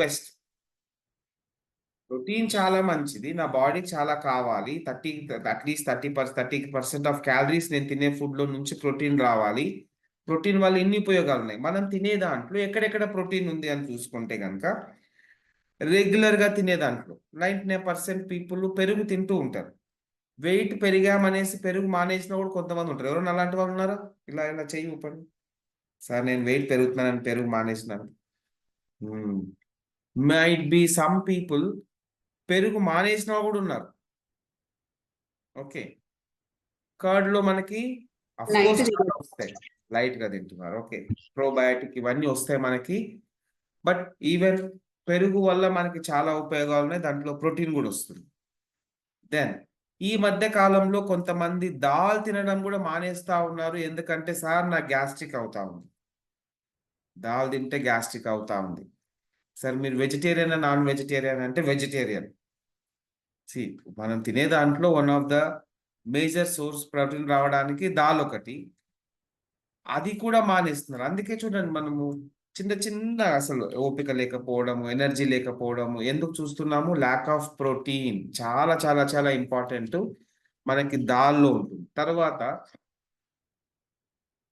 Best. Protein చాలా మంచిది, నా బాడీకి చాలా కావాలి. అట్లీస్ట్ 30% ఆఫ్ క్యాలరీస్ నేను తినే ఫుడ్లో నుంచి ప్రోటీన్ రావాలి. ప్రోటీన్ వల్ల ఇన్ని ఉపయోగాలు ఉన్నాయి. మనం తినే దాంట్లో ఎక్కడెక్కడ ప్రోటీన్ ఉంది అని చూసుకుంటే కనుక, రెగ్యులర్గా తినే దాంట్లో 99% పీపుల్ పెరుగు తింటూ ఉంటారు. వెయిట్ పెరిగామనేసి పెరుగు మానేసిన కూడా కొంతమంది ఉంటారు. ఎవరైనా అలాంటి వాళ్ళు ఉన్నారా? ఇలా ఇలా చెయ్యి ఊపండి. సార్ నేను వెయిట్ పెరుగుతున్నానని పెరుగు మానేసినాను. మైట్ బి సమ్ పీపుల్ పెరుగు మానేసిన కూడా ఉన్నారు. ఓకే, కర్డ్లో మనకి అఫ్కోర్స్ చాలా వస్తాయి, లైట్గా తింటున్నారు. ఓకే, ప్రోబయాటిక్ ఇవన్నీ వస్తాయి మనకి. బట్ ఈవెన్ పెరుగు వల్ల మనకి చాలా ఉపయోగాలు ఉన్నాయి, దాంట్లో ప్రోటీన్ కూడా వస్తుంది. దెన్ ఈ మధ్య కాలంలో కొంతమంది దాల్ తినడం కూడా మానేస్తా ఉన్నారు. ఎందుకంటే సార్ నాకు గ్యాస్ట్రిక్ అవుతా ఉంది, దాల్ తింటే గ్యాస్ట్రిక్ అవుతా ఉంది. సార్ మీరు వెజిటేరియన్ నాన్ వెజిటేరియన్ అంటే వెజిటేరియన్. మనం తినే దాంట్లో one of the major source protein రావడానికి దాల్ ఒకటి, అది కూడా మానేస్తున్నారు. అందుకే చూడండి, మనము చిన్న చిన్న అసలు ఓపిక లేకపోవడము, ఎనర్జీ లేకపోవడము ఎందుకు చూస్తున్నాము? ల్యాక్ ఆఫ్ ప్రోటీన్ చాలా చాలా చాలా ఇంపార్టెంట్ మనకి దాల్లో ఉంటుంది. తర్వాత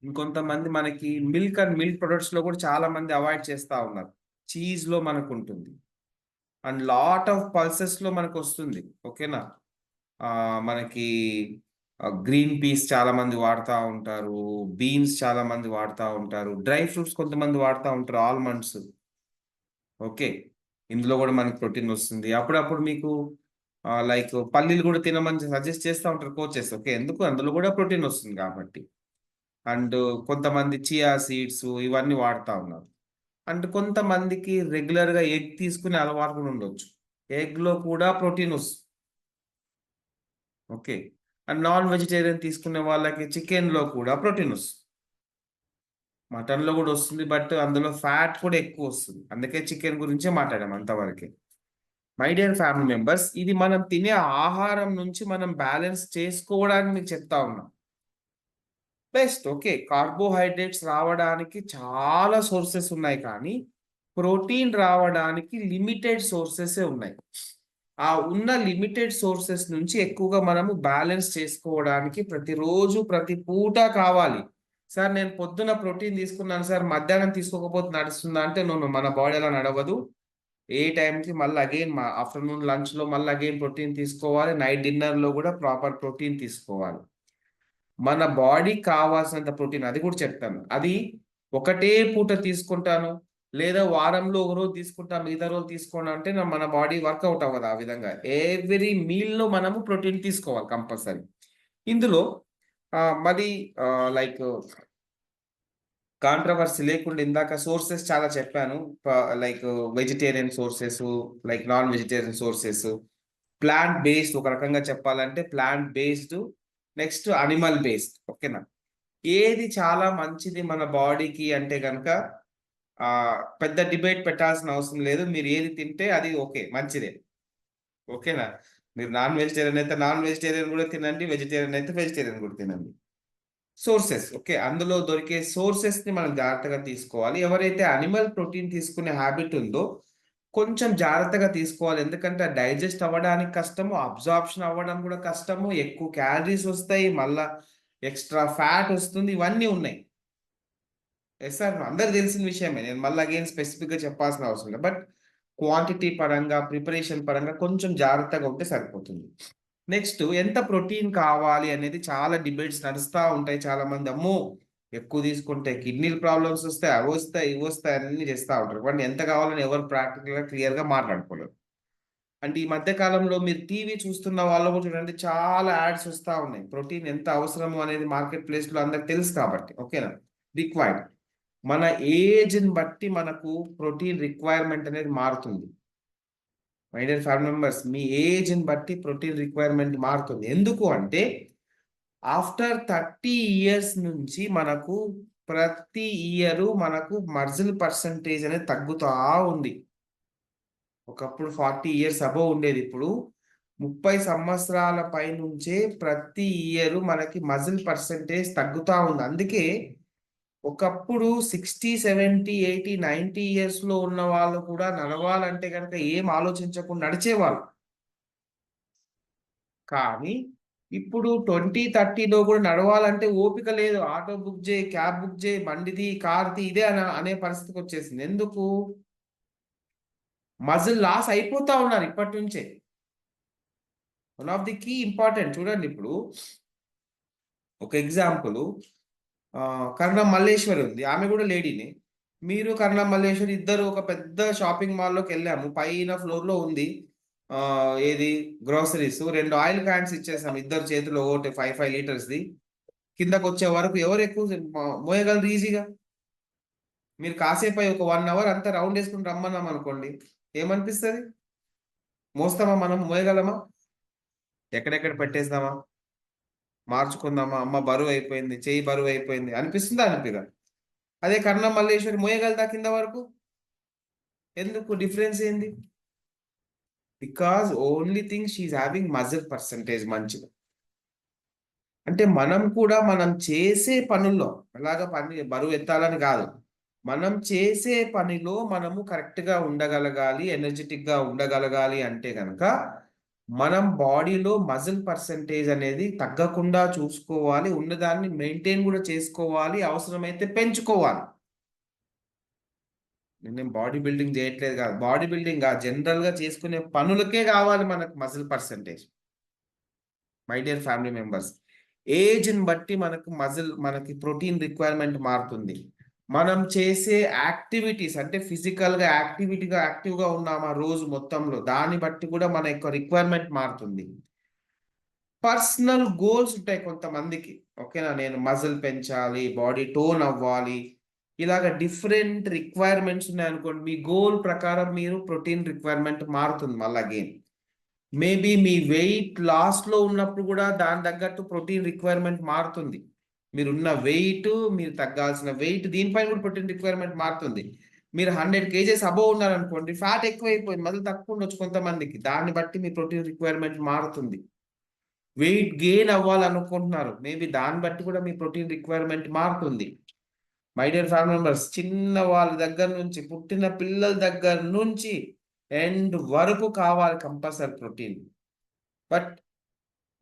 ఇంకొంతమంది మనకి మిల్క్ అండ్ మిల్క్ ప్రొడక్ట్స్ లో కూడా చాలా మంది అవాయిడ్ చేస్తా ఉన్నారు. చీజ్ లో మనకు ఉంటుంది, అండ్ లాట్ ఆఫ్ పల్సెస్ లో మనకు వస్తుంది. ఓకేనా, మనకి గ్రీన్ పీస్ చాలా మంది వాడుతూ ఉంటారు, బీన్స్ చాలా మంది వాడుతూ ఉంటారు, డ్రై ఫ్రూట్స్ కొంతమంది వాడుతూ ఉంటారు, ఆల్మండ్స్. ఓకే, ఇందులో కూడా మనకి ప్రోటీన్ వస్తుంది. అప్పుడప్పుడు మీకు లైక్ పల్లీలు కూడా తినమని సజెస్ట్ చేస్తూ ఉంటారు కోచెస్. ఓకే, ఎందుకు? అందులో కూడా ప్రోటీన్ వస్తుంది కాబట్టి. అండ్ కొంతమంది చియా సీడ్స్ ఇవన్నీ వాడుతూ ఉన్నారు. అండ్ కొంతమందికి రెగ్యులర్గా ఎగ్ తీసుకునే అలవాటు కూడా ఉండొచ్చు, ఎగ్లో కూడా ప్రోటీన్ వస్తుంది. ఓకే, అండ్ నాన్ వెజిటేరియన్ తీసుకునే వాళ్ళకి చికెన్లో కూడా ప్రోటీన్ వస్తుంది, మటన్లో కూడా వస్తుంది, బట్ అందులో ఫ్యాట్ కూడా ఎక్కువ వస్తుంది. అందుకే చికెన్ గురించే మాట్లాడాం అంతవరకే. మై డియర్ ఫ్యామిలీ మెంబర్స్, ఇది మనం తినే ఆహారం నుంచి మనం బ్యాలెన్స్ చేసుకోవడానికి మీకు చెప్తా ఉన్నాం. బెస్ట్. ఓకే, కార్బోహైడ్రేట్స్ రావడానికి చాలా సోర్సెస్ ఉన్నాయి, కానీ ప్రోటీన్ రావడానికి లిమిటెడ్ సోర్సెసే ఉన్నాయి. ఆ ఉన్న లిమిటెడ్ సోర్సెస్ నుంచి ఎక్కువగా మనము బ్యాలెన్స్ చేసుకోవడానికి ప్రతిరోజు ప్రతి పూట కావాలి. సార్ నేను పొద్దున ప్రోటీన్ తీసుకున్నాను సార్, మధ్యాహ్నం తీసుకోకపోతే నడుస్తుందా అంటే మన బాడీ అలా నడవదు. ఏ టైంకి మళ్ళీ అగైన్ ఆఫ్టర్నూన్ లంచ్లో మళ్ళీ అగైన్ ప్రోటీన్ తీసుకోవాలి, నైట్ డిన్నర్లో కూడా ప్రాపర్ ప్రోటీన్ తీసుకోవాలి. మన బాడీకి కావాల్సినంత ప్రోటీన్, అది కూడా చెప్తాను. అది ఒకటే పూట తీసుకుంటాను, లేదా వారంలో ఒక రోజు తీసుకుంటాం, మిగతా రోజు తీసుకోండి అంటే మన బాడీ వర్కౌట్ అవ్వదు. ఆ విధంగా ఎవ్రీ మీల్లో మనము ప్రోటీన్ తీసుకోవాలి కంపల్సరీ. ఇందులో మరి లైక్ కాంట్రవర్సీ లేకుండా ఇందాక సోర్సెస్ చాలా చెప్పాను, like vegetarian sources, like non vegetarian sources, plant based, ఒక రకంగా చెప్పాలంటే plant based, next animal based. ఓకేనా, ఏది చాలా మంచిది మన బాడీకి అంటే కనుక పెద్ద డిబేట్ పెట్టాల్సిన అవసరం లేదు. మీరు ఏది తింటే అది ఓకే, మంచిదే. ఓకేనా, మీరు నాన్ వెజిటేరియన్ అయితే నాన్ వెజిటేరియన్ కూడా తినండి, వెజిటేరియన్ అయితే వెజిటేరియన్ కూడా తినండి. సోర్సెస్, ఓకే, అందులో దొరికే సోర్సెస్ ని మనం జాగ్రత్తగా తీసుకోవాలి. ఎవరైతే అనిమల్ ప్రోటీన్ తీసుకునే హ్యాబిట్ ఉందో కొంచెం జాగ్రత్తగా తీసుకోవాలి. ఎందుకంటే డైజెస్ట్ అవ్వడానికి కష్టము, అబ్జార్ప్షన్ అవ్వడం కూడా కష్టము, ఎక్కువ క్యాలరీస్ వస్తాయి, మళ్ళా ఎక్స్ట్రా ఫ్యాట్ వస్తుంది, ఇవన్నీ ఉన్నాయి. ఎస్ సార్, అందరికి తెలిసిన విషయమే, నేను మళ్ళీ అగైన్ స్పెసిఫిక్గా చెప్పాల్సిన అవసరం లేదు. బట్ క్వాంటిటీ పరంగా, ప్రిపరేషన్ పరంగా కొంచెం జాగ్రత్తగా ఉంటే సరిపోతుంది. నెక్స్ట్, ఎంత ప్రోటీన్ కావాలి అనేది చాలా డిబేట్స్ నడుస్తూ ఉంటాయి. చాలా మంది అమ్మో ఎక్కువ తీసుకుంటే కిడ్నీ ప్రాబ్లమ్స్ వస్తాయి, అవి వస్తాయి, ఇవి వస్తాయి, అన్ని చేస్తూ ఉంటారు. బట్ ఎంత కావాలని ఎవరు ప్రాక్టికల్గా క్లియర్గా మాట్లాడుకోలేరు. అంటే ఈ మధ్య కాలంలో మీరు టీవీ చూస్తున్న వాళ్ళు కూడా చూడండి, చాలా యాడ్స్ వస్తూ ఉన్నాయి. ప్రోటీన్ ఎంత అవసరము అనేది మార్కెట్ ప్లేస్లో అందరికి తెలుసు కాబట్టి. ఓకేనా, రిక్వైర్డ్ మన ఏజ్ని బట్టి మనకు ప్రోటీన్ రిక్వైర్మెంట్ అనేది మారుతుంది. మై డియర్ ఫ్యామిలీ మెంబర్స్, మీ ఏజ్ని బట్టి ప్రోటీన్ రిక్వైర్మెంట్ మారుతుంది. ఎందుకు అంటే ఆఫ్టర్ 30 ఇయర్స్ నుంచి మనకు ప్రతి ఇయర్ మనకు మజిల్ పర్సంటేజ్ అనేది తగ్గుతూ ఉంది. ఒకప్పుడు 40 ఇయర్స్ అబోవ్ ఉండేది, ఇప్పుడు 30 సంవత్సరాల పై నుంచే ప్రతి ఇయర్ మనకి మజిల్ పర్సంటేజ్ తగ్గుతూ ఉంది. అందుకే ఒకప్పుడు 60, 70, 80, 90 ఇయర్స్‌లో ఉన్న వాళ్ళు కూడా నడవాలంటే గనక ఏం ఆలోచించకుండా నడిచేవాళ్ళు. కానీ ఇప్పుడు 20, 30లో కూడా నడవాలంటే ఓపిక లేదు. ఆటో బుక్ జేయి, క్యాబ్ బుక్ జేయి, బండిది, కార్‌ది ఇదే అనే పరిస్థితికొచ్చేసింది. ఎందుకు? మజిల్ లాస్ అయిపోతా ఉన్నారు ఇప్పటి నుంచే. One of the key important చూడండి ఇప్పుడు ఒక ఎగ్జాంపులు 'కర్ణం మల్లేశ్వరి' ఉంది. ఆమె గూడా లేడీనే. మీరు 'కర్ణం మల్లేశ్వరి' ఇద్దరు ఒక పెద్ద షాపింగ్ మాల్‌లోకెళ్ళాము. పైన ఫ్లోర్‌లో ఉంది. ఏది గ్రోసరీస్ 2 ఆయిల్ క్యాన్స్ ఇచ్చేసాం. ఇద్దరి చేతిలో ఒకటి 5 లీటర్స్‌ది. కిందకొచ్చే వరకు ఎవరు ఎక్కువ మోయగలరు ఈజీగా? మీరు కాసేపు ఒక 1 అవర్ అంతా రౌండ్ యేసుకొని రమ్మన్నామనుకోండి. ఏమనిపిస్తది? మోస్తామా మనం? మోయగలమా? ఎక్కడెక్కడ పెట్టేద్దామా? మార్చుకుందామా? అమ్మ బరువయిపోయింది. చెయ్యి బరువయిపోయింది. అనిపిస్తుందా? అనిపియదా? అదే 'కర్ణం మల్లేశ్వరి' మోయగలదా కింద వరకు? ఎందుకు? డిఫరెన్స్ ఏంది? Because only thing she is having muscle percentage మంచిగా. అంటే మనం కూడా మనం చేసే పనుల్లో అలాగా బరువెత్తాలని గాదు. మనం చేసే పనిలో మనము కరెక్ట్‌గా ఉండగలగాలి, ఎనర్జిటిక్‌గా ఉండగలగాలి అంటే గనక, మనం బాడీలో మజిల్ పర్సెంటేజ్ అనేది తగ్గకుండా చూసుకోవాలి. ఉన్నదాన్ని మెయింటైన్ గూడా చేసుకోవాలి. అవసరమైతే పెంచుకోవాలి. నేనేం బాడీ బిల్డింగ్ జేయట్లేదు గాదు. బాడీ బిల్డింగ్ గాదు. జనరల్‌గా చేసుకునే పనులకే గావాలి మనకు muscle percentage. My dear family members. ఏజ్‌ని బట్టి మనకి ప్రోటీన్ రిక్వైర్మెంట్ మారుతుంది. మనం చేసే యాక్టివిటీస్ అంటే ఫిజికల్‌గా యాక్టివ్‌గా ఉన్నామా రోజు మొత్తంలో, దాన్ని బట్టి కూడా మన యొక్క రిక్వైర్మెంట్ మారుతుంది. పర్సనల్ గోల్స్ ఉంటాయి కొంతమందికి. ఓకేనా? నేను మజిల్ పెంచాలి, బాడీ టోన్ అవ్వాలి. ఇలాగ డిఫరెంట్ రిక్వైర్మెంట్స్ ఉన్నాయనుకోండి. మీ గోల్ ప్రకారం మీరు ప్రోటీన్ రిక్వైర్మెంట్ మారుతుంది మళ్ళా అగైన్. మేబీ మీ వెయిట్ లాస్‌లో ఉన్నప్పుడు గూడా దాని తగ్గట్టు ప్రోటీన్ రిక్వైర్మెంట్ మారుతుంది. మీరున్న వెయిట్, మీరు తగ్గాల్సిన వెయిట్ దీనిపైన గూడా ప్రోటీన్ రిక్వైర్మెంట్ మారుతుంది. మీరు 100 కేజెస్ అబోవ్ ఉన్నారనుకోండి, ఫ్యాట్ ఎక్కువైపోయింది. మజిల్ తక్కువ ఉండొచ్చు కొంతమందికి. దాన్ని బట్టి మీ ప్రోటీన్ రిక్వైర్మెంట్ మారుతుంది. వెయిట్ గెయిన్ అవ్వాలనుకుంటున్నారు. మేబీ దాన్ని బట్టి కూడా మీ ప్రోటీన్ రిక్వైర్మెంట్ మారుతుంది. మై డియర్ ఫ్యామిలీ మెంబర్స్ చిన్న వాళ్ళ దగ్గర నుంచి, పుట్టిన పిల్లల దగ్గర నుంచి ఎండ్ వరకు కావాలి కంపల్సరీ ప్రోటీన్. బట్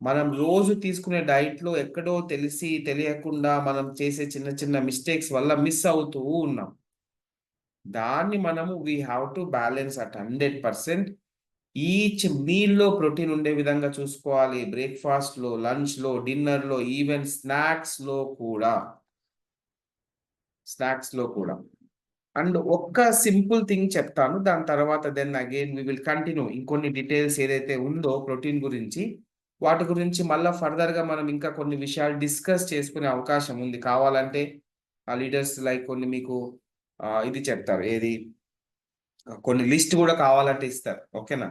మనం రోజు తీసుకునే డైట్‌లో ఎక్కడో తెలిసి తెలియకుండా మనం చేసే చిన్న చిన్న మిస్టేక్స్ వల్ల మిస్ అవుతూ ఉన్నాం. దాన్ని మనము we have to balance at 100%. Each మీల్‌లో ప్రోటీన్ ఉండే విధంగా చూసుకోవాలి. బ్రేక్‌ఫాస్ట్‌లో, లంచ్‌లో, డిన్నర్‌లో, ఈవెన్ స్నాక్స్‌లో కూడా. అండ్ ఒక్క సింపుల్ థింగ్ చెప్తాను. దాని తర్వాత then again we will continue. ఇంకొన్ని డీటెయిల్స్ ఏదైతే ఉందో ప్రోటీన్ గురించి, వాటి గురించి మళ్ళా ఫర్దర్‌గా మనం ఇంకా కొన్ని విషయాలు డిస్కస్ చేసుకునే అవకాశం ఉంది. కావాలంటే లీడర్స్ లైక్ కొన్ని మీకు ఇది చెప్తారు. ఏది కొన్ని లిస్ట్ గూడా కావాలంటే ఇస్తారు. ఓకేనా?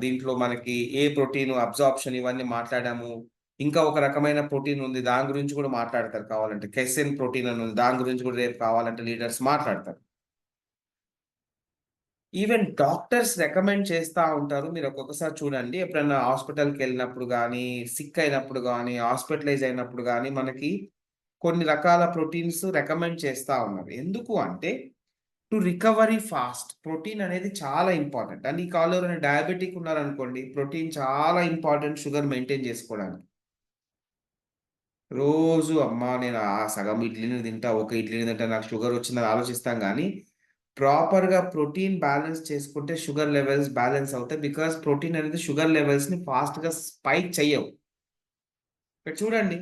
దీంట్లో మనకి ఏ ప్రోటీన్ అబ్జార్ప్షన్ ఇవన్నీ మాట్లాడాము. ఇంకా ఒక రకమైన ప్రోటీన్ ఉంది. దాని గురించి కూడా మాట్లాడతారు కావాలంటే. కెసిన్ ప్రోటీన్ అని ఉంది. దాని గురించి కూడా రేపు కావాలంటే లీడర్స్ మాట్లాడతారు. ఈవెన్ డాక్టర్స్ రికమెండ్ చేస్తా ఉంటారు. మీరు ఒక్కొక్కసారి చూడండి. ఎప్పుడన్నా హాస్పిటల్‌కెళ్ళినప్పుడు గానీ, సిక్ అయినప్పుడు గానీ, హాస్పిటలైజ్ అయినప్పుడు గానీ, మనకి కొన్ని రకాల ప్రోటీన్స్ రికమెండ్ చేస్తా ఉన్నారు. ఎందుకు అంటే టు రికవరీ ఫాస్ట్. ప్రోటీన్ అనేది చాలా ఇంపార్టెంట్. అండ్ ఈ కాలంలో ఎవరైనా డయాబెటిక్ ఉన్నారనుకోండి, ప్రోటీన్ చాలా ఇంపార్టెంట్ షుగర్ మెయింటైన్ చేసుకోవడానికి. రోజు అమ్మా నేను సగం ఇడ్లీని తింటా, ఒక ఇడ్లీని తింటా, నాకు షుగర్ వచ్చిందని ఆలోచిస్తాం గానీ, ప్రాపర్‌గా ప్రోటీన్ బ్యాలెన్స్ చేసుకుంటే షుగర్ లెవెల్స్ బ్యాలెన్స్ అవుతాయి. బికాజ్ ప్రోటీన్ అనేది షుగర్ లెవెల్స్‌ని ఫాస్ట్‌గా స్పైక్ చెయ్యవు. ఇక్కడ చూడండి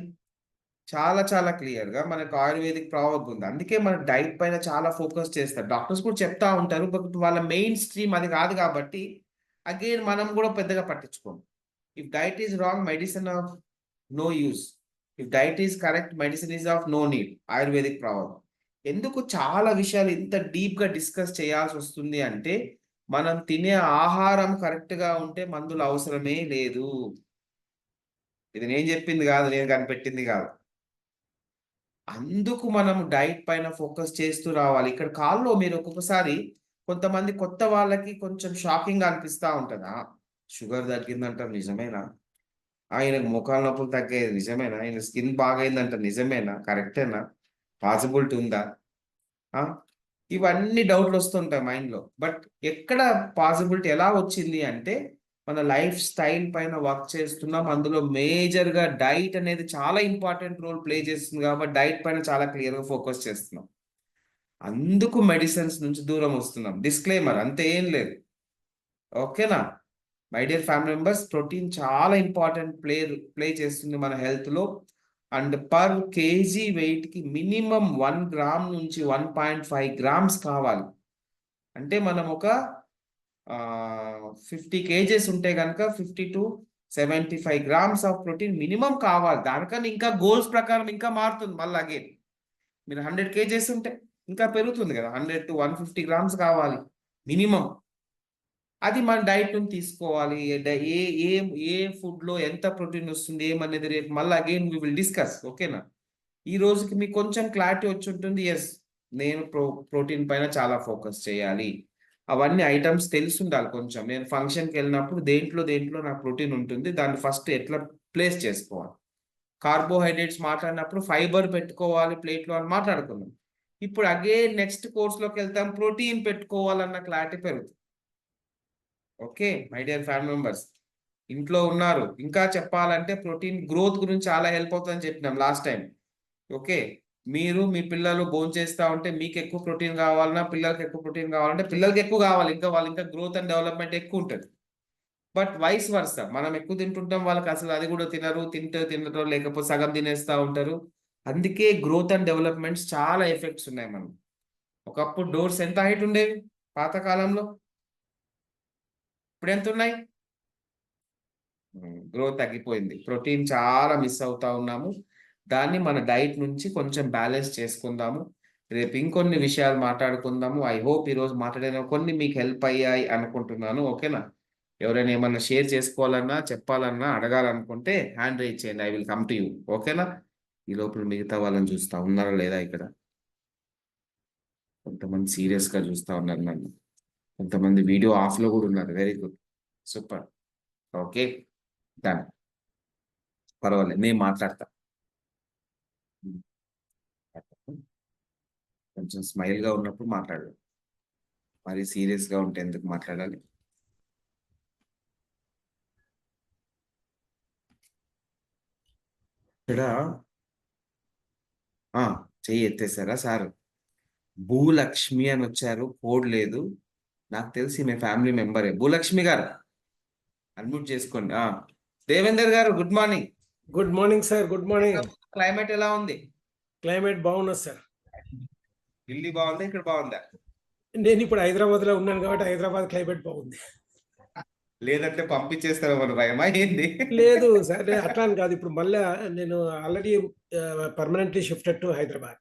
చాలా చాలా క్లియర్‌గా మనకు ఆయుర్వేదిక్ ప్రావర్బ్ ఉంది. అందుకే మన డైట్ పైన చాలా ఫోకస్ చేస్తారు. డాక్టర్స్ కూడా చెప్తా ఉంటారు. బట్ వాళ్ళ మెయిన్ స్ట్రీమ్ అది కాదు కాబట్టి, అగైన్ మనం కూడా పెద్దగా పట్టించుకోం. If diet is wrong medicine of no use. If diet is correct medicine is of no need. Ayurvedic proverb. ఎందుకు చాలా విషయాలు ఇంత డీప్‌గా డిస్కస్ చేయాల్సొస్తుంది అంటే, మనం తినే ఆహారం కరెక్ట్‌గా ఉంటే మందులు అవసరమే లేదు. ఇది నేను చెప్పింది కాదు. నేను కనిపెట్టింది కాదు. అందుకు మనం డైట్ పైన ఫోకస్ చేస్తూ రావాలి. ఇక్కడ కాల్‌లో మీరు ఒక్కొక్కసారి కొంతమంది కొత్త వాళ్ళకి కొంచెం షాకింగ్‌గా అనిపిస్తా ఉంటది. షుగర్ తగ్గిందంట నిజమేనా? ఆయనకు మోకాళ్ళ నొప్పులు తగ్గాయి నిజమేనా? ఆయన స్కిన్ బాగయిందంట నిజమేనా? కరెక్టేనా? పాసిబిలిటీ ఉందా? ఆ! ఇవన్నీ డౌట్లు వస్తుంటాయి మైండ్‌లో. బట్ ఎక్కడ పాసిబిలిటీ ఎలా వచ్చింది అంటే, మన లైఫ్ స్టైల్ పైన వర్క్ చేస్తున్నాం. అందులో మేజర్‌గా డైట్ అనేది చాలా ఇంపార్టెంట్ రోల్ ప్లే చేస్తుంది కాబట్టి, డైట్ పైన చాలా క్లియర్‌గా ఫోకస్ చేస్తున్నాం. అందుకు మెడిసిన్స్ నుంచి దూరం వస్తున్నాం. డిస్క్లైమర్ అంతే ఏం లేదు. ఓకేనా? My dear family members, protein చాలా ఇంపార్టెంట్ ప్లే చేస్తుంది మన హెల్త్‌లో. అండ్ పర్ కేజీ వెయిట్‌కి మినిమమ్ 1 గ్రామ్ నుంచి 1.5 గ్రామ్స్ కావాలి. అంటే మనం ఒక 50 కేజీస్ ఉంటే గనక 50-75 గ్రామ్స్ ఆఫ్ ప్రోటీన్ మినిమమ్ కావాలి. దానికన్నా ఇంకా గోల్స్ ప్రకారం ఇంకా మారుతుంది మళ్ళీ అగైన్. మీరు 100 కేజీస్ ఉంటే ఇంకా పెరుగుతుంది కదా! 100-150 గ్రామ్స్ కావాలి మినిమమ్. అది మన డైట్ నుంచి తీసుకోవాలి. ఏ ఏ ఏ ఫుడ్‌లో ఎంత ప్రోటీన్ వస్తుంది ఏమనేది రేపు మళ్ళీ అగైన్ వి విల్ డిస్కస్. ఓకేనా? ఈ రోజుకి మీకు కొంచెం క్లారిటీ వచ్చుంటుంది. యెస్. నేను ప్రోటీన్ పైన చాలా ఫోకస్ చేయాలి. అవన్నీ ఐటెమ్స్ తెలిసుండాలి కొంచెం. నేను ఫంక్షన్‌కెళ్ళినప్పుడు దేంట్లో నాకు ప్రోటీన్ ఉంటుంది. దాన్ని ఫస్ట్ ఎట్లా ప్లేస్ చేసుకోవాలి. కార్బోహైడ్రేట్స్ మాట్లాడినప్పుడు ఫైబర్ పెట్టుకోవాలి ప్లేట్‌లో అని మాట్లాడుకున్నాం. ఇప్పుడు అగైన్ నెక్స్ట్ కోర్స్‌లోకెళ్తాం. ప్రోటీన్ పెట్టుకోవాలన్న క్లారిటీ పెరుగుతుంది. Okay. My dear family members. ఇంట్లో ఉన్నారు. ఇంకా చెప్పాలంటే ప్రోటీన్ గ్రోత్ గురించి చాలా హెల్ప్ అవుతుందని చెప్పినాం లాస్ట్ టైమ్. ఓకే. మీరు మీ పిల్లలు భోంచేస్తా ఉంటే మీకెక్కువ ప్రోటీన్ కావాలన్నా, పిల్లలకి ఎక్కువ ప్రోటీన్ కావాలంటే పిల్లలకి ఎక్కువ కావాలి. ఇంకా వాళ్ళు ఇంకా గ్రోత్ అండ్ డెవలప్‌మెంట్ ఎక్కువుంటది. But vice versa. మనం ఎక్కువ తింటుంటాం. వాళ్ళకసలు అది కూడా తినరు. తినరో లేకపోతే సగం తినేస్తా ఉంటారు. అందుకే గ్రోత్ అండ్ డెవలప్‌మెంట్స్ చాలా ఎఫెక్ట్స్ ఉన్నాయి మనకి. ఒకప్పుడు డోర్స్ ఎంత హైట్ ఉండేవి పాత కాలంలో? ఇప్పుడెంతున్నాయి? గ్రోత్ తగ్గిపోయింది. ప్రోటీన్ చాలా మిస్ అవుతా ఉన్నాము. దాన్ని మన డైట్ నుంచి కొంచెం బ్యాలెన్స్ చేసుకుందాము. రేపు ఇంకొన్ని విషయాలు మాట్లాడుకుందాము. ఐ హోప్ ఈరోజు మాట్లాడిన కొన్ని మీకు హెల్ప్ అయ్యాయి అనుకుంటున్నాను. ఓకేనా? ఎవరైనా ఏమన్నా షేర్ చేసుకోవాలన్నా, చెప్పాలన్నా, అడగాలనుకుంటే హ్యాండ్ రైజ్ చేయండి. I will come to you. ఓకేనా? ఈ లోపల మిగతా వాళ్ళని చూస్తా. ఉన్నారా లేదా ఇక్కడ? కొంతమంది సీరియస్‌గా చూస్తా ఉన్నారు నన్ను. కొంతమంది వీడియో ఆఫ్‌లో కూడా ఉన్నారు. Very good. Super. Okay. Done. పర్వాలేదు. నేను మాట్లాడతా. కొంచెం స్మైల్‌గా ఉన్నప్పుడు మాట్లాడు. మరి సీరియస్‌గా ఉంటే ఎందుకు మాట్లాడాలి? ఇక్కడ ఆ! చెయ్యి ఎత్తేసారా సారు? భూలక్ష్మి అనొచ్చారు. కోడ్ లేదు. నాకు తెలిసి ఈమె ఫ్యామిలీ మెంబరే. భూలక్ష్మి గారు అన్‌మ్యూట్ చేసుకోండి. దేవేందర్ గారు good morning. Good morning sir. Good morning. Climate ఎలా ఉంది? క్లైమేట్ బాగున్నది సార్. ఢిల్లీ బాగుందా? ఇక్కడ బాగుందా? నేను ఇప్పుడు హైదరాబాద్‌లో ఉన్నాను కాబట్టి హైదరాబాద్ క్లైమేట్ బాగుంది. లేదంటే పంపించేస్తారేమో భయమా ఏంది? లేదు సార్. అట్లా అని కాదు. ఇప్పుడు మళ్ళా నేను already permanently shifted to Hyderabad.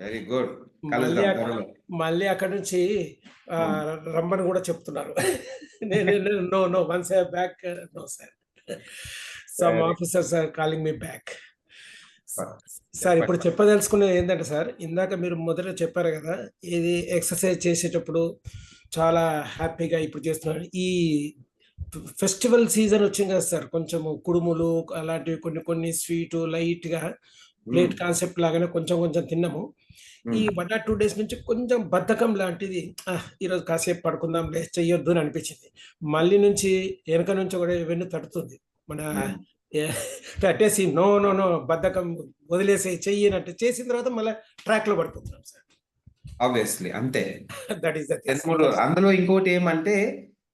Very good. మళ్ళీ కలుద్దాం త్వరలో. మళ్ళీ అక్కడి నుంచి హ్మ్. రమ్మని కూడా చెప్తున్నారు. నేను no, no once I back no sir. Some very officers are calling me back. Super. Sir ఇప్పుడు చెప్పండి. చెప్పదలుచుకున్నది ఏంటంటే సార్, ఇందాక మీరు మొదట చెప్పారు కదా! ఇది ఎక్సర్సైజ్ చేసేటప్పుడు చాలా హ్యాపీగా ఇప్పుడు చేస్తున్నారు. ఈ ఫెస్టివల్ సీజన్ వచ్చింది కదా సార్! కొంచెము కుడుములు అలాంటివి కొన్ని కొన్ని స్వీటు లైట్‌గా హ్మ్. ప్లేట్ కాన్సెప్ట్ లాగానే కొంచెం కొంచెం తిన్నాము. ఈ హ్మ్. 1 ఆర్ 2 డేస్ నుంచి కొంచెం బద్ధకం లాంటిది ఈరోజు కాసేపు పడుకుందాంలే చెయ్యొద్దు అని అనిపించింది. మళ్ళీ నుంచి వెనక నుంచి కూడా వెన్ను తట్టుతుంది. మన హ్మ్. ఎ కట్టేసి నో, నో, నో బద్ధకం వదిలేసేయి చెయ్యనంటే చేసిన తర్వాత మళ్ళా ట్రాక్‌లో పడిపోతున్నాం సార్. ఆబ్వియస్లీ అంతే. That is the thing. 2, 3 అందులో ఇంకోటేమంటే,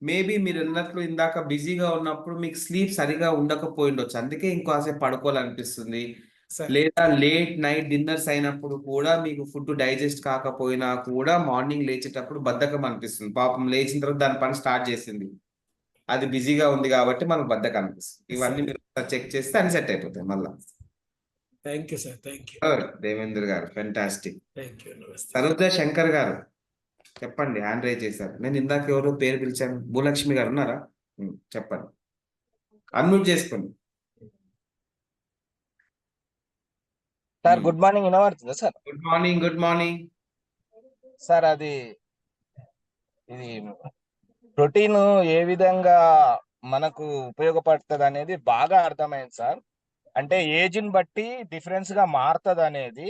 మేబీ మీరన్నట్లు ఇందాక బిజీగా ఉన్నప్పుడు మీకు స్లీప్ సరిగ్గా ఉండకపోయుండొచ్చు. అందుకే ఇంకాసేపు పడుకోవాలనిపిస్తుంది. సార్. లేదా లేట్ నైట్ డిన్నర్స్ అయినప్పుడు కూడా మీకు ఫుడ్ డైజెస్ట్ కాకపోయినా కూడా మార్నింగ్ లేచేటప్పుడు బద్ధకం అనిపిస్తుంది. పాపం లేచిన తర్వాత దాని పని స్టార్ట్ చేసింది. అది బిజీగా ఉంది కాబట్టి మనకు బద్ధకం అనిపిస్తుంది. ఇవన్నీ సార్. మీరు చెక్ చేస్తే అన్ని సెట్ అయిపోతాయి మళ్ళా. Thank you sir. Thank you. Devendra గారు ఫెంటాస్టిక్. Thank you. నమస్తే. సరోజ శంకర్ గారు చెప్పండి. హ్యాండ్ రైజ్ చేశారు. నేను ఇందాక ఎవరో పేరు పిలిచాను. భూలక్ష్మి గారు ఉన్నారా? చెప్పండి. అన్మ్యూట్ చేసుకోండి. సార్ గుడ్ మార్నింగ్ వినబడుతుందా sir? Good morning. Good morning. Sir ఇది ప్రోటీన్ ఏ విధంగా మనకు ఉపయోగపడుతుంది అనేది బాగా అర్థమైంది సార్. అంటే ఏజ్ని బట్టి డిఫరెన్స్ గా మారుతుంది అనేది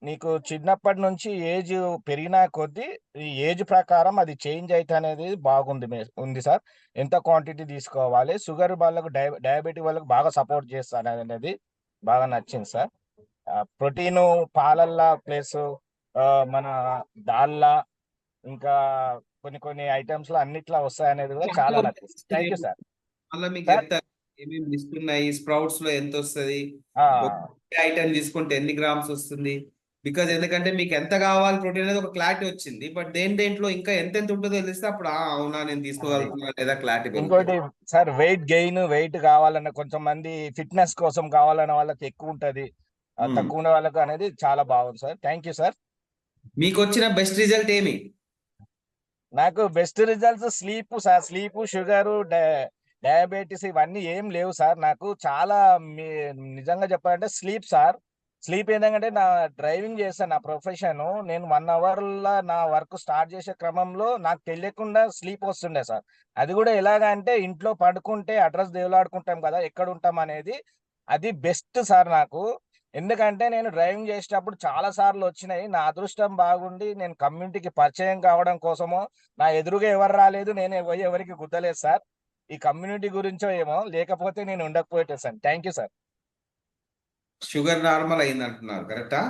నీకు చిన్నప్పటి నుంచి ఏజ్ పెరిగినా కొద్దీ ఈ ఏజ్ ప్రకారం అది చేంజ్ అయితే అనేది బాగుంది ఉంది సార్. ఎంత క్వాంటిటీ తీసుకోవాలి, షుగర్ వాళ్ళకు డయాబెటిక్ వాళ్ళకు బాగా సపోర్ట్ చేస్తాను అనేది బాగా నచ్చింది సార్. ప్రోటీను పాలల్లా ప్లస్ మన దాల్లా ఇంకా కొన్ని కొన్ని ఐటమ్స్ లో అన్నిట్లా వస్తాయనేది కూడా చాలా నచ్చింది. Thank you sir. మళ్ళీ మీకు సార్ చెప్తారు ఏమేమి లిస్ట్ ఉన్నాయి, స్ప్రౌట్స్ లో ఎంత వస్తుంది, ఆ, ఐటమ్ తీసుకుంటే ఎన్ని గ్రామ్స్ వస్తుంది. బికాజ్ ఎందుకంటే మీకు ఎంత కావాలి ప్రోటీన్ అనేది ఒక క్లారిటీ వచ్చింది. బట్ దేంట్లో ఇంకా ఎంత ఉంటుందో తెలిస్తే అప్పుడు అవునా నేను తీసుకోగలుగుతున్నా లేదా క్లారిటీ ఇంకోటి పెరుగుతుంది. సార్, వెయిట్ కావాలన్న కొంచెం మంది ఫిట్నెస్ కోసం కావాలన్న వాళ్ళకి ఎక్కువ ఉంటది, తక్కువ ఉన్న వాళ్ళకు అనేది చాలా బాగుంది సార్. Thank you sir. మీకు వచ్చిన బెస్ట్ రిజల్ట్ ఏమి? నాకు best results sleep sir. Sleep, sugar, diabetes ఇవన్నీ ఏం లేవు సార్. నాకు చాలా నిజంగా చెప్పాలంటే స్లీప్ సార్. స్లీప్ ఏంటంటే నా డ్రైవింగ్ చేస్తాను, నా ప్రొఫెషన్. నేను 1 అవర్ నా వర్క్ స్టార్ట్ చేసే క్రమంలో నాకు తెలియకుండా స్లీప్ వస్తుండే సార్. అది కూడా ఎలాగంటే ఇంట్లో పడుకుంటే అడ్రస్ దేవులాడుకుంటాం కదా ఎక్కడ ఉంటాం అనేది, అది బెస్ట్ సార్ నాకు. ఎందుకంటే నేను డ్రైవింగ్ చేసేటప్పుడు చాలా సార్లు వచ్చినాయి. నా అదృష్టం బాగుండి నేను కమ్యూనిటీకి పరిచయం కావడం కోసమో, నా ఎదురుగా ఎవరు రాలేదు, నేను ఎవరికి గుద్దలేదు సార్. ఈ కమ్యూనిటీ గురించో ఏమో, లేకపోతే నేను ఉండకపోయేటే sir. Thank you sir. Sugar normal అయింది అంటున్నారు, కరెక్టా?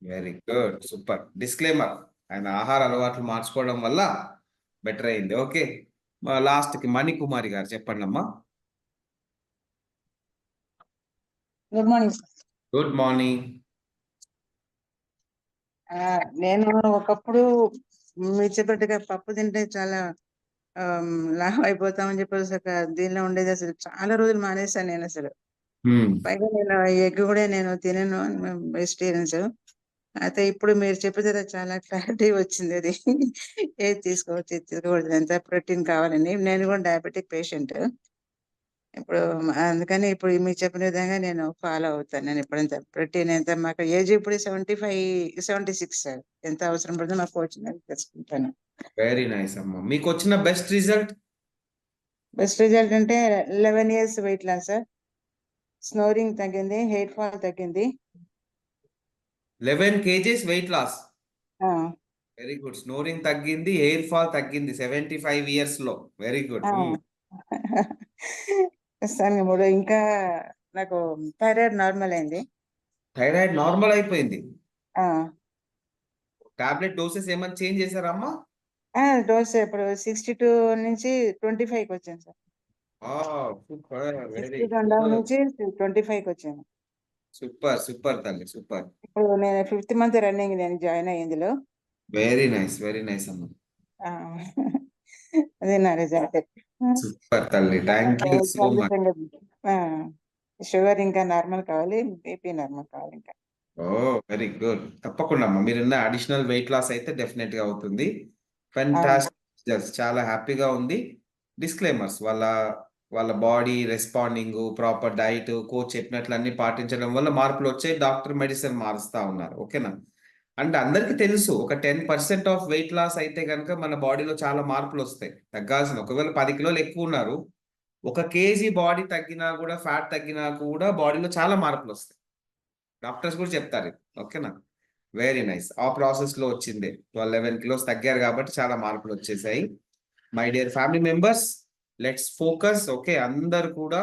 Very good, super. డిస్క్లైమర్, ఆయన ఆహార అలవాట్లు మార్చుకోవడం వల్ల బెటర్ అయింది. ఓకే, లాస్ట్ కి మణికుమారి గారు చెప్పండి అమ్మా. Good morning sir. Good morning. నేను ఒకప్పుడు మీరు చెప్పినట్టుగా పప్పు తింటే చాలా లావ్ అయిపోతామని చెప్పేసి ఒక దీనిలో ఉండేది. అసలు చాలా రోజులు మానేశాను నేను అసలు. పైగా నేను ఎగ్ కూడా నేను తినను, వెజిటేరియన్స్. అయితే ఇప్పుడు మీరు చెప్పిన చాలా క్లారిటీ వచ్చింది. అది ఏది తీసుకోవచ్చు, ఏది తీసుకోకూడదు, ఎంత ప్రోటీన్ కావాలని. నేను కూడా డయాబెటిక్ పేషెంట్. ఇప్పుడు అందుకని ఇప్పుడు మీరు చెప్పిన విధంగా నేను ఫాలో అవుతాను. నేను ఎప్పుడంత ప్రోటీన్ ఎంత, మాకు ఏజ్ ఇప్పుడు 76 సార్. ఎంత అవసరం పడుతుందో మాకు వచ్చిందని తెలుసుకుంటాను. వెరీ నైస్ అమ్మా. మీకు వచ్చిన బెస్ట్ రిజల్ట్? బెస్ట్ రిజల్ట్ అంటే 11 years weight loss sir. Snoring తగ్గింది, హెయిర్ ఫాల్ తగ్గింది. 11 kgs weight loss. Very good. Snoring తగ్గింది, హెయిర్ ఫాల్ తగ్గింది 75 years లో. Very good. ప్రస్తుతానికి ఇంకా నాకు థైరాయిడ్ నార్మల్ అయింది. థైరాయిడ్ నార్మల్ అయిపోయింది. టాబ్లెట్ డోసెస్ ఏమైనా చేంజ్ చేశారమ్మా? డోస్ ఇప్పుడు 62 నుంచి 25కి వచ్చాను సార్. సూపర్, వెరీ 62 నుంచి 25కి వచ్చాను. సూపర్ సూపర్ తల్లి, సూపర్. ఇప్పుడు నేను 5th month రన్నింగ్, నేను జాయిన్ అయ్యి ఇందులో. వెరీ నైస్ అమ్మా. అదే నా రిజల్ట్. సూపర్ తల్లి, thank you so much. Sugar ఇంకా నార్మల్ కావాలి, బీపీ నార్మల్ కావాలి ఇంకా. Very good. తప్పకుండా అమ్మా, మీరున్న అడిషనల్ వెయిట్ లాస్ అయితే డెఫినెట్ గా అవుతుంది. ఫెంటాస్టిక్, చాలా హ్యాపీగా ఉంది. డిస్క్లైమర్స్, వాళ్ళ body responding, proper diet, coach చెప్పినట్లు అన్ని పాటించడం వల్ల మార్పులు వచ్చాయి. డాక్టర్ మెడిసిన్ మారుస్తా ఉన్నారు. ఓకేనా? అంటే అందరికీ తెలుసు, ఒక 10% ఆఫ్ వెయిట్ లాస్ అయితే కనుక మన బాడీలో చాలా మార్పులు వస్తాయి. తగ్గాల్సిన, ఒకవేళ 10 కిలోలు ఎక్కువ ఉన్నారు, 1 kg బాడీ తగ్గినా కూడా, ఫ్యాట్ తగ్గినా కూడా బాడీలో చాలా మార్పులు వస్తాయి. డాక్టర్స్ కూడా చెప్తారు. ఓకేనా? Very nice. ఆ ప్రాసెస్ లో వచ్చింది. 11 kilos తగ్గారు కాబట్టి చాలా మార్పులు వచ్చేసాయి. My dear family members, let's focus. Okay, అందరు కూడా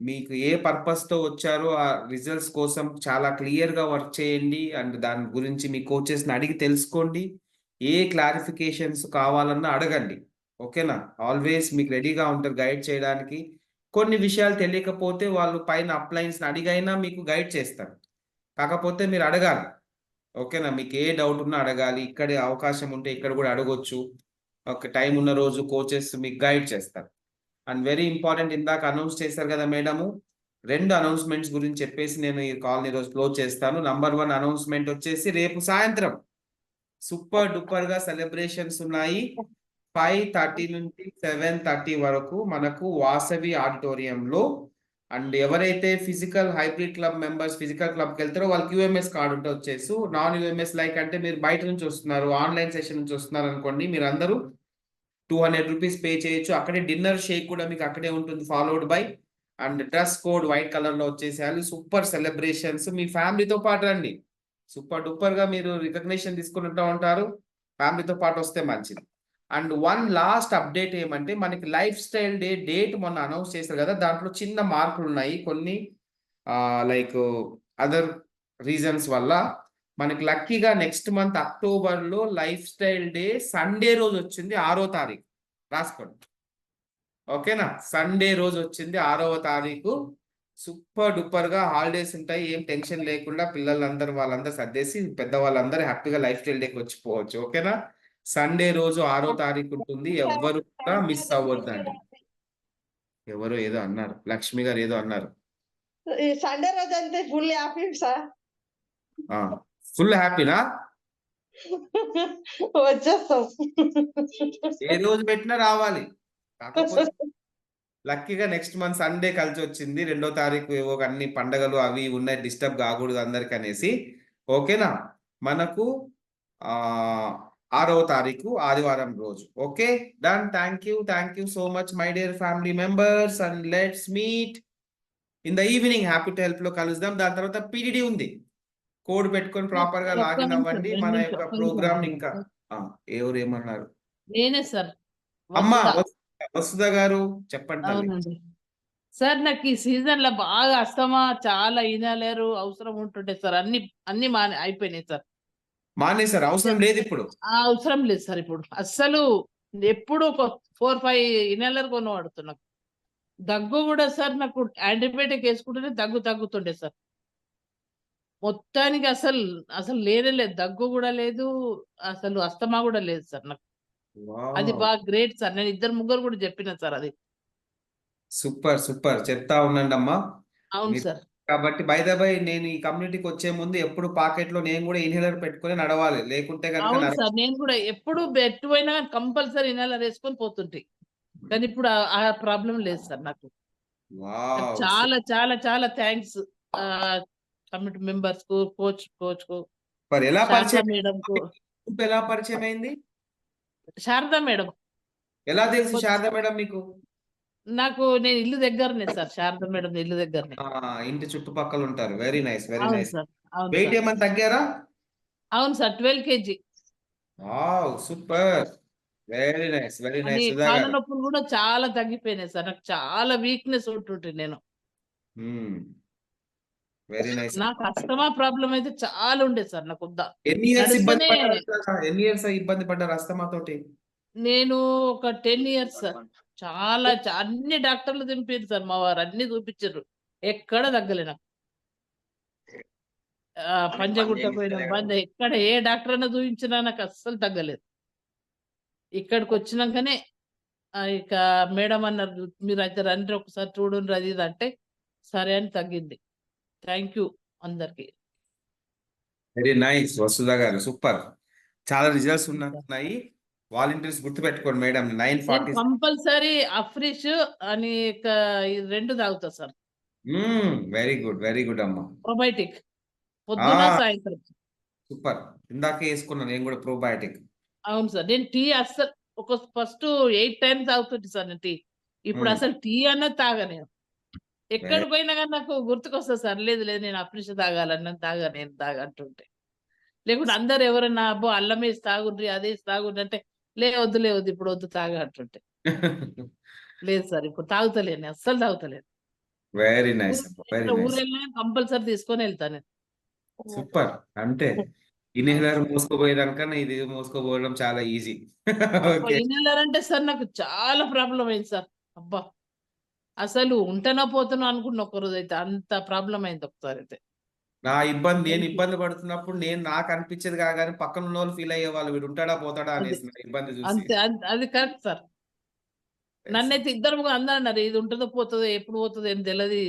మీకు ఏ పర్పస్ తో వచ్చారో ఆ రిజల్ట్స్ కోసం చాలా క్లియర్ గా వర్క్ చేయండి. అండ్ దాని గురించి మీ కోచెస్ ని అడిగి తెలుసుకోండి. ఏ క్లారిఫికేషన్స్ కావాలన్నా అడగండి. ఓకేనా? ఆల్వేస్ మీకు రెడీగా ఉంటారు గైడ్ చేయడానికి. కొన్ని విషయాలు తెలియకపోతే వాళ్ళు పైన అప్లైన్స్ అడిగైనా మీకు గైడ్ చేస్తారు. కాకపోతే మీరు అడగాలి. ఓకేనా? మీకు ఏ డౌట్ ఉన్నా అడగాలి. ఇక్కడ అవకాశం ఉంటే ఇక్కడ కూడా అడగొచ్చు. ఒక టైం ఉన్న రోజు కోచెస్ మీకు గైడ్ చేస్తారు. అండ్ వెరీ ఇంపార్టెంట్, ఇందాక అనౌన్స్ చేశారు కదా మేడము, 2 అనౌన్స్మెంట్స్ గురించి చెప్పేసి నేను ఈ కాల్ని ఈరోజు క్లోజ్ చేస్తాను. నంబర్ 1 అనౌన్స్మెంట్ వచ్చేసి, రేపు సాయంత్రం సూపర్ డూపర్ గా సెలబ్రేషన్స్ ఉన్నాయి. 5:30 నుంచి 7:30 వరకు మనకు వాసవి ఆడిటోరియంలో. అండ్ ఎవరైతే physical hybrid club members physical క్లబ్కి వెళ్తారో వాళ్ళకి యూఎంఎస్ కార్డు ఉంటే వచ్చేసి, నాన్ యూఎంఎస్ లైక్ అంటే మీరు బయట నుంచి వస్తున్నారు, ఆన్లైన్ సెషన్ నుంచి వస్తున్నారు అనుకోండి, మీరు అందరూ 200 రూపీస్ పే చేయొచ్చు. అక్కడే డిన్నర్ షేక్ కూడా మీకు అక్కడే ఉంటుంది, followed by. And dress code white colour లో వచ్చేసేయాలి. సూపర్ సెలబ్రేషన్స్, మీ ఫ్యామిలీతో పాటు రండి. సూపర్ డూపర్ గా మీరు రికగ్నిషన్ తీసుకుంటూ ఉంటారు. ఫ్యామిలీతో పాటు వస్తే మంచిది. అండ్ వన్ లాస్ట్ అప్డేట్ ఏమంటే మనకి లైఫ్ స్టైల్ డే డేట్ మొన్న అనౌన్స్ చేశారు కదా, దాంట్లో చిన్న మార్పులు ఉన్నాయి కొన్ని లైక్ అదర్ రీజన్స్ వల్ల. మనకి లక్కీగా నెక్స్ట్ మంత్ అక్టోబర్లో లైఫ్ స్టైల్ డే సండే రోజు వచ్చింది, 6వ తారీఖు. రాసుకోండి, ఓకేనా? సండే రోజు వచ్చింది 6వ తారీఖు. సూపర్ డూపర్ గా హాలిడేస్ ఉంటాయి, ఏం టెన్షన్ లేకుండా పిల్లలందరూ వాళ్ళందరూ సర్దేసి పెద్దవాళ్ళందరూ హ్యాపీగా లైఫ్ స్టైల్ డేకి వచ్చిపోవచ్చు, ఓకేనా? సండే రోజు 6వ తారీఖు ఉంటుంది, ఎవ్వరు కూడా మిస్ అవ్వద్దండి. ఎవరో ఏదో అన్నారు, లక్ష్మి గారు ఏదో అన్నారు. ఈ సండే రోజు అంతే ఫుల్ హ్యాపీ సార్. ఫుల్ హ్యాపీనా? వచ్చేస్తాం. ఏ రోజు పెట్టినా రావాలి. కాకపోతే లక్కీగా నెక్స్ట్ మంత్ సండే కలిసి వచ్చింది, 2వ తారీఖు. ఏవో అన్ని పండగలు అవి ఉన్నాయి, డిస్టర్బ్ కాకూడదు అందరికి అనేసి, ఓకేనా? మనకు 6వ తారీఖు ఆదివారం రోజు. Okay, done. Thank you so much my dear family members, and let's meet in the evening. Happy to help లో కలుద్దాం. దాని తర్వాత పీడిడి ఉంది, కోడ్ పెట్టుకొని ప్రాపర్ గా లాగిన్ అవ్వండి. మన యొక్క ప్రోగ్రామ్ ఇంకా ఎవరు ఏమన్నారు? నేనే సార్. అమ్మా వసుధ గారు చెప్పండి తల్లి. అవునండి సార్, నాకు ఈ సీజన్ లో బాగా అస్తమా, చాలా ఇనలేరు అవసరం ఉంటుండే సార్. అన్ని అయిపోయినాయి సార్. మానేశారు, అవసరం లేదు ఇప్పుడు. అవసరం లేదు సార్ ఇప్పుడు అస్సలు. ఎప్పుడు ఒక 4-5 ఇనలేరు కొనబడుతున్నా. దగ్గు కూడా సార్, నాకు యాంటీబయాటిక్ వేసుకుంటేనే తగ్గుతుండే సార్. మొత్తానికి అసలు లేదు, దగ్గు కూడా లేదు, అసలు అస్తమా కూడా లేదు సార్ నాకు. అది బాగా గ్రేట్ సార్. నేను 2-3 కూడా చెప్పిన సార్ అది. సూపర్ చెప్తా ఉండండి అమ్మా. అవును సార్. కాబట్టి బై ద బై, నేను ఈ కమ్యూనిటీకి వచ్చే ముందు ఎప్పుడు పాకెట్ లో నేను కూడా ఇన్హేలర్ పెట్టుకొని నడవాలి, లేకుంటే అవును కనుక సార్, నేను కూడా ఎప్పుడు ఎట్టుపోయినా కంపల్సరీ ఇనలేరు వేసుకొని పోతుంటే. కానీ ఇప్పుడు ఆ ప్రాబ్లం లేదు సార్ నాకు. చాలా చాలా చాలా థ్యాంక్స్ కమిటీ మెంబర్స్ కు, కోచ్ కు, ఎలా శారదా మేడం కు. ఎలా పరిచయం అయింది? శారదా మేడం. ఎలా తెలుసు శారదా మేడం మీకు? నేను ఇల్లు దగ్గరనే సార్, శారదా మేడం ఇల్లు దగ్గరనే. ఇంటి చుట్టుపక్కల ఉంటారు. Very nice sir. వెయిట్ ఏమైనా తగ్గారా? అవును sir, 12 kg. Super, very nice కాళ్ళ నొప్పులు కూడా చాలా తగ్గిపోయినాయి సార్. నాకు చాలా వీక్నెస్ ఉంటుంటే నేను. Very nice. నాకు అస్తమా ప్రాబ్లం అయితే చాలా ఉండేది సార్. నాకు ఎన్ని ఇయర్స్ ఇబ్బంది పడ్డారు అస్తమా తోటి? నేను ఒక 10 years సార్. చాలా అన్ని డాక్టర్లు దింపారు సార్, మా వారు అన్ని చూపించారు, ఎక్కడ తగ్గలే నాకు. పంజగుట్ట పోయిన ఎక్కడ ఏ డాక్టర్ అయినా చూపించినా నాకు అస్సలు తగ్గలేదు. ఇక్కడికి వచ్చినాకనే ఇక మేడం అన్నారు, మీరు అయితే రండి ఒకసారి చూడండి అది ఇది అంటే, సరే అని తగ్గింది. థ్యాంక్ యూ అందరికి. వెరీ నైస్ వసుధ గారు, సూపర్. చాలా రిజల్ట్స్ ఉన్నాయి. వాలంటీర్స్ గుర్తు పెట్టుకోండి మేడం. 940 కంపల్సరీ అఫ్రిష్ అని 2 తాగుతా సార్. వెరీ గుడ్ అమ్మా. ప్రోబయోటిక్ పొద్దున సాయంత్రం. సూపర్, ఇందాకే వేసుకున్నాను నేను కూడా ప్రోబయోటిక్. అవును సార్, నేను టీ అస్సలు ఫస్ట్ 8 times తాగుతుంది సార్ నేను టీ. ఇప్పుడు అసలు టీ అన్నది తాగా నేను. ఎక్కడ పోయినా కానీ నాకు గుర్తుకొస్తుంది సార్, లేదు నేను అఫ్రిష్ తాగాలని నేను తాగంటుంటే. లేకుంటే అందరు ఎవరైనా అబ్బో అల్లం వేసి తాగుండ్రి, అదే తాగుండ్రి అంటే, వద్దు ఇప్పుడు వద్దు తాగా అంటుంటే. లేదు సార్, ఇప్పుడు తాగుతలేను, అస్సలు తాగుతలేను. Very nice. ఊరు వెళ్ళినా కంపల్సరీ తీసుకొని వెళ్తాను. సూపర్. అంటే ఇన్హేలర్ మోసుకోపోయేదానికన్నా ఇది మోసుకోపోవడం చాలా ఈజీ. ఇన్హేలర్ అంటే సార్ నాకు చాలా ప్రాబ్లం అయింది సార్. అబ్బా అసలు ఉంటనా పోతానో అనుకున్న ఒక్కరోజు అయితే, అంత ప్రాబ్లం అయింది ఒకసారి అయితే. నేను ఇబ్బంది పడుతున్నప్పుడు నాకు అనిపించేది కాగానే పక్కన ఉన్న వాళ్ళు ఫీల్ అయ్యే వాళ్ళు, వీడు ఉంటాడా పోతాడా అనేసి ఇబ్బంది చూసి. అంతే, అది కరెక్ట్ సార్. నన్నైతే 2 అందరూ అన్నారు, ఇది ఉంటుందో పోతుందో, ఎప్పుడు పోతుందో ఏం తెలియదు,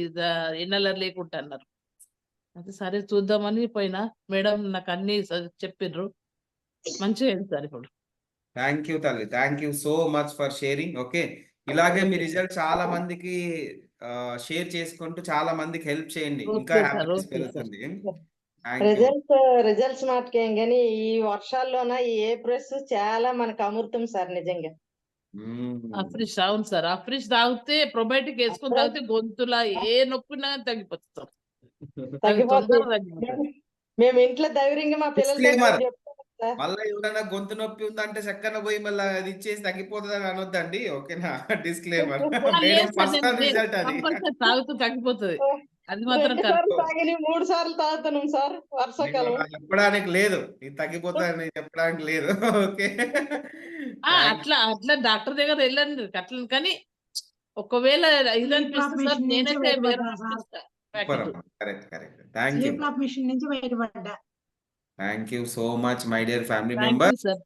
ఇన్నలర్ లేకుండా అన్నారు. అయితే సరే చూద్దామని పోయినా. మేడం నాకు అన్ని చెప్పిండ్రు, మంచిగా అయింది సార్ ఇప్పుడు. థ్యాంక్ యూ తల్లి, thank you so much for sharing. Okay, ఇలాగే మీ రిజల్ట్ చాలా మందికి షేర్ చేసుకుంటూ చాలా మందికి హెల్ప్ చేయండి, ఇంకా హ్యాపీనెస్ పెరుగుతుంది. రిజల్ట్స్ మాటకేం కానీ ఈ వర్షాల్లోన ఈ ఏప్రిల్స్ చాలా మనకు అమృతం సార్ నిజంగా. అఫ్రిష్, అవును సార్, అఫ్రిష్ తాగితే ప్రోబయోటిక్ వేసుకొని తాగితే గొంతులా ఏ నొప్పినా తగ్గిపోతుంది. మేము ఇంట్లో ధైర్యంగా మా పిల్లలతో Disclaimer. చెప్తాం సార్. మళ్ళీ ఎవరైనా గొంతు నొప్పి ఉందంటే చక్కన పోయి మళ్ళీ అది ఇచ్చేసి తగ్గిపోతుంది అని అనొద్దండి, ఓకేనా? Disclaimer. Madam first time result అది. కంపల్సరీ తాగుతూ తగ్గిపోతుంది. అది మాత్రం 2 సార్లు తాగిని 3 సార్లు తాగుతున్నాం సార్ నేను వర్షాకాలం. అలా చెప్పడానికి లేదు, ఇది తగ్గిపోతుందని చెప్పడానికి లేదు. ఓకే, అట్లా డాక్టర్ దగ్గర వెళ్ళండి అట్లా. కానీ ఒకవేళ ఇది అనిపిస్తుంది సార్, నేనైతే వేరే correct correct. Thank you, mission నుంచి బయటపడ్డా. Thank you so much my dear family thank member. You sir.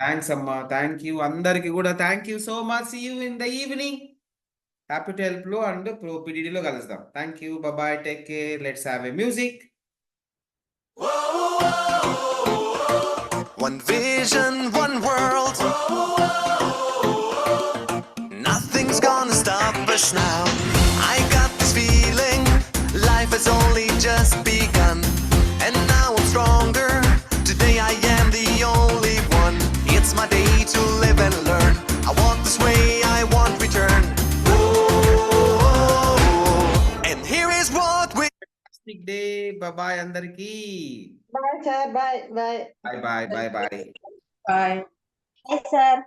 Thanks అమ్మా, థ్యాంక్ యూ అందరికి కూడా. Thank you so much. See you in the evening. Happy to help లో and pro పిడిడిలో కలుద్దాం. Thank you, bye, take care, let's have a music. One vision, one world. Nothing's gonna stop us now. I got this feeling life has only just begun. And now I'm stronger. Today I am the only one. It's my day to live and learn. I want this way, I want return. And here is what we day. Bye అందరికి. Bye sir, bye bye. Bye bye bye bye. Bye sir.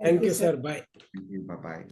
Thank you sir. Bye. Bye.